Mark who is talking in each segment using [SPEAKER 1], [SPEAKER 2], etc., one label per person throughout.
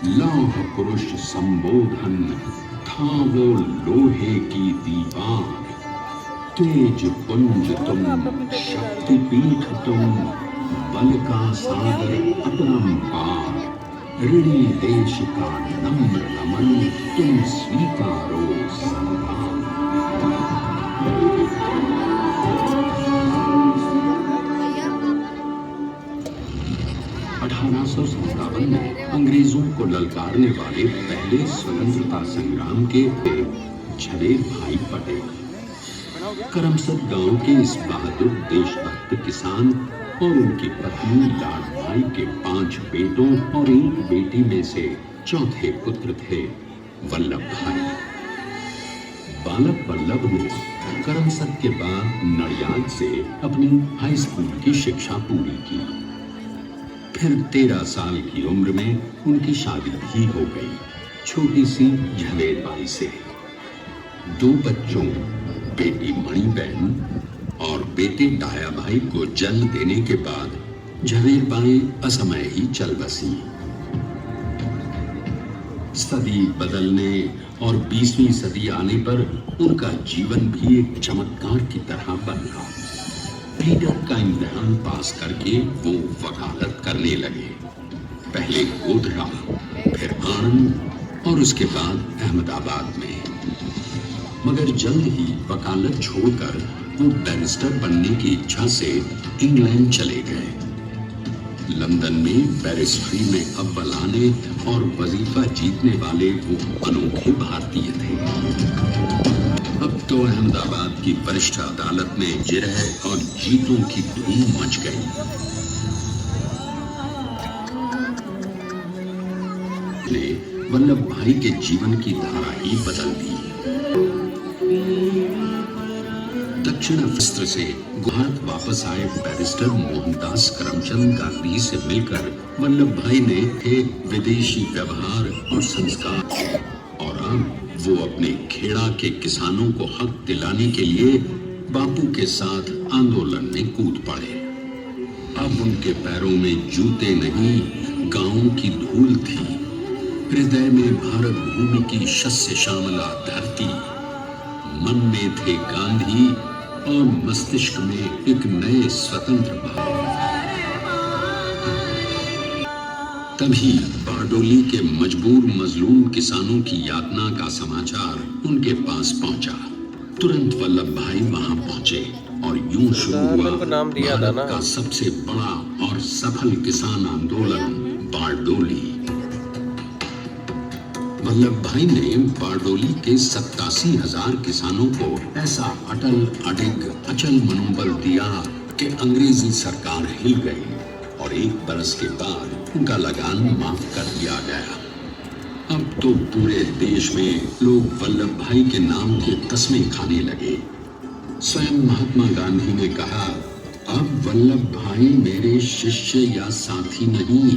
[SPEAKER 1] लौह पुरुष संबोधन था वो लोहे की दीवार। तेज पुंज तुम, शक्ति पीठ तुम, बल का सागर अपरंपार। ऋणी देश का नम्र नमन तुम स्वीकारो सम्मान। 1857 में अंग्रेजों को ललकारने वाले पहले स्वतंत्रता संग्राम के झवेर भाई पटेल करमसद गांव के इस बहादुर देशभक्त किसान और उनकी पत्नी लाडभाई के 5 बेटों और 1 बेटी में से चौथे पुत्र थे वल्लभ भाई। बालक वल्लभ ने करमसद के बाद नडियाद से अपनी हाई स्कूल की शिक्षा पूरी की। फिर 13 साल की उम्र में उनकी शादी भी हो गई, छोटी सी झवेर बाई से। 2 बच्चों, बेटी मणिबेन और बेटे डाया भाई को जन्म देने के बाद झवेर बाई असमय ही चल बसी। सदी बदलने और 20वीं सदी आने पर उनका जीवन भी एक चमत्कार की तरह बदला। रीडर का इम्तिहान पास करके वो वकालत करने लगे, पहले गोधरा, फिर आनंद और उसके बाद अहमदाबाद में। मगर जल्द ही वकालत छोड़कर वो बैरिस्टर बनने की इच्छा से इंग्लैंड चले गए। लंदन में बैरिस्ट्री में अव्वल आने और वजीफा जीतने वाले वो अनोखे भारतीय थे। अब तो अहमदाबाद की वरिष्ठ अदालत में जिरह और जीतों की धूम मच गई। ने वल्लभ भाई के जीवन की धारा ही बदल दी। दक्षिण अफ्रीका से भारत वापस आए बैरिस्टर मोहनदास करमचंद गांधी से मिलकर वल्लभ भाई ने एक विदेशी व्यवहार और संस्कार, और अब वो अपने खेड़ा के किसानों को हक दिलाने के लिए बापू के साथ आंदोलन में कूद पड़े। अब उनके पैरों में जूते नहीं, गांवों की धूल थी। हृदय में भारत भूमि की शस्य श्यामला धरती, मन में थे गांधी और मस्तिष्क में एक नए स्वतंत्र भाव। तभी बारडोली के मजबूर मजलूम किसानों की यातना का समाचार उनके पास पहुंचा। तुरंत वल्लभ भाई वहां पहुंचे और यूं शुरू हुआ भारत का सबसे बड़ा और सफल किसान आंदोलन बारडोली। वल्लभ भाई ने बारडोली के 87,000 किसानों को ऐसा अटल अडिग अचल मनोबल दिया कि अंग्रेजी सरकार हिल गई और 1 बरस के बाद उनका लगान माफ कर दिया गया। अब तो पूरे देश में लोग वल्लभ भाई के नाम के तस्मे खाने लगे। स्वयं महात्मा गांधी ने कहा, अब वल्लभ भाई मेरे शिष्य या साथी नहीं,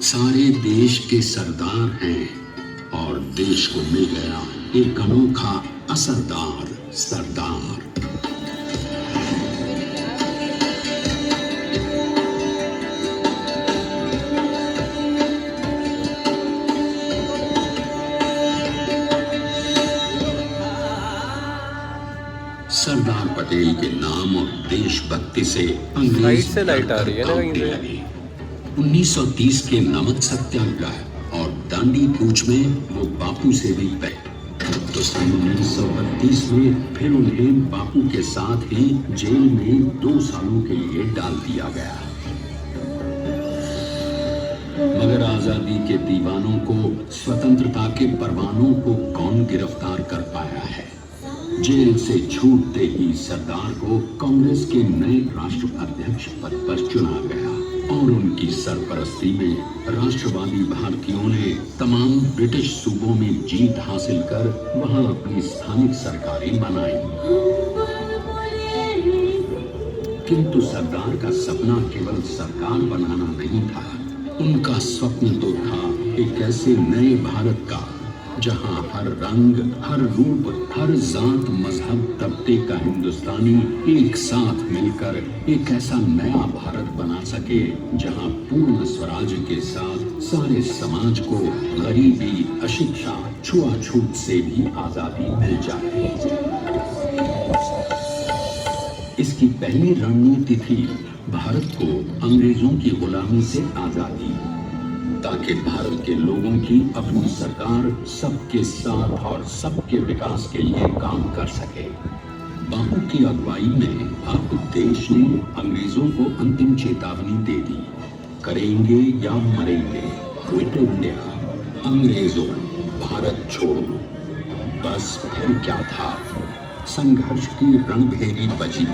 [SPEAKER 1] सारे देश के सरदार हैं और देश को मिल गया एक अनोखा असरदार सरदार। सरदार पटेल के नाम और देशभक्ति से अंग्रेज
[SPEAKER 2] से लाइट आ रही है ना कहीं से।
[SPEAKER 1] 1930 के नमक सत्याग्रह और दांडी कूच में वो बापू से भी पहले, तो सन 1932 में फिर उन्हें बापू के साथ ही जेल में 2 सालों के लिए डाल दिया गया। मगर आजादी के दीवानों को, स्वतंत्रता के परवानों को कौन गिरफ्तार कर पाया है। जेल से छूटते ही सरदार को कांग्रेस के नए राष्ट्राध्यक्ष पद पर चुना गया और उनकी सरपरस्ती में राष्ट्रवादी भारतीयों ने तमाम ब्रिटिश सूबों में जीत हासिल कर वहां अपनी स्थानिक सरकारें बनाई। किंतु सरदार का सपना केवल सरकार बनाना नहीं था, उनका स्वप्न तो था एक ऐसे नए भारत का जहां हर रंग, हर रूप, हर जात, मजहब, तबके का हिंदुस्तानी एक साथ मिलकर एक ऐसा नया भारत बना सके जहां पूर्ण स्वराज के साथ सारे समाज को गरीबी, अशिक्षा, छुआछूत से भी आजादी मिल जाए। इसकी पहली रणनीति थी भारत को अंग्रेजों की गुलामी से आजादी, ताकि भारत के लोगों की अपनी सरकार सबके साथ और सबके विकास के लिए काम कर सके। बापू की अगुवाई में अब देश ने अंग्रेजों को अंतिम चेतावनी दे दी, करेंगे या मरेंगे, क्विट इंडिया, अंग्रेजों भारत छोड़ो। बस फिर क्या था, संघर्ष की रणभेरी बची।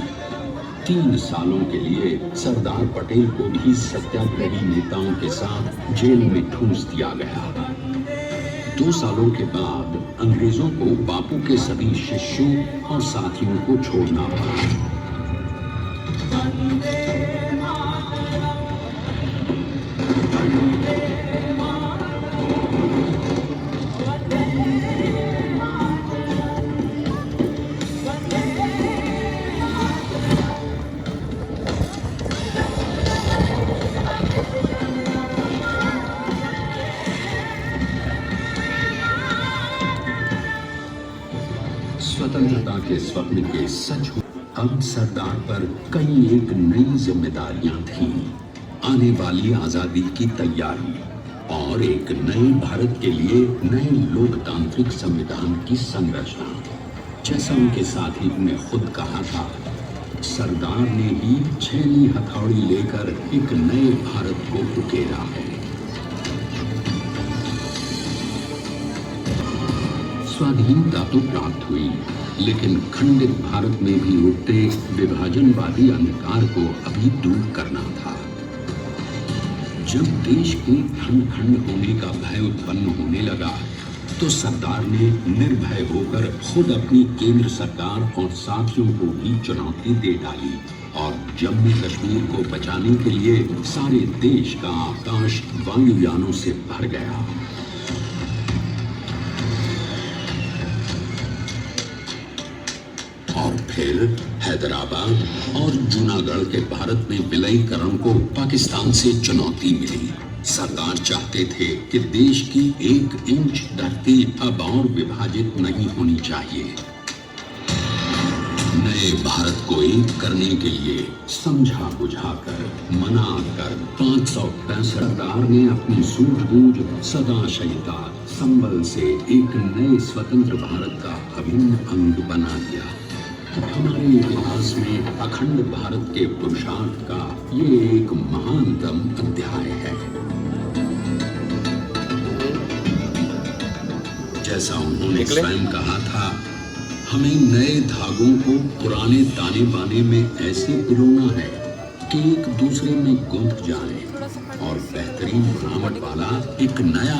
[SPEAKER 1] 3 सालों के लिए सरदार पटेल को भी सत्याग्रही नेताओं के साथ जेल में ठूंस दिया गया। 2 सालों के बाद अंग्रेजों को बापू के सभी शिष्यों और साथियों को छोड़ना पड़ा। स्वतंत्रता के स्वप्न के सच हो, अब सरदार पर कई एक नई जिम्मेदारियां थीं। आने वाली आजादी की तैयारी और एक नए भारत के लिए नए लोकतांत्रिक संविधान की संरचना। जैसा उनके साथी ने खुद कहा था, सरदार ने ही छेनी हथौड़ी लेकर एक नए भारत को उकेरा है। स्वाधीनता तो प्राप्त हुई, लेकिन खंडित भारत में भी उठते विभाजनवादी अंधकार को अभी दूर करना था। जब देश के खंड खंड होने का भय उत्पन्न होने लगा, तो सरदार ने निर्भय होकर खुद अपनी केंद्र सरकार और साथियों को भी चुनौती दे डाली और जम्मू कश्मीर को बचाने के लिए सारे देश का आकाश वायुयानों से भर गया। और फिर हैदराबाद और जूनागढ़ के भारत में विलयीकरण को पाकिस्तान से चुनौती मिली। सरदार चाहते थे कि देश की 1 इंच धरती अब और विभाजित नहीं होनी चाहिए। नए भारत को एक करने के लिए समझा बुझाकर, मनाकर 565 सरदार ने अपनी सूझबूझ, सदाशयिता, संबल से एक नए स्वतंत्र भारत का अभिन्न अंग बना दिया। हमारे इतिहास में अखंड भारत के पुरुषार्थ का ये एक महानतम अध्याय है। जैसा उन्होंने स्वयं कहा था, हमें नए धागों को पुराने ताने बाने में ऐसे पिरोना है कि एक दूसरे में गुंथ जाए और बेहतरीन बनावट वाला एक नया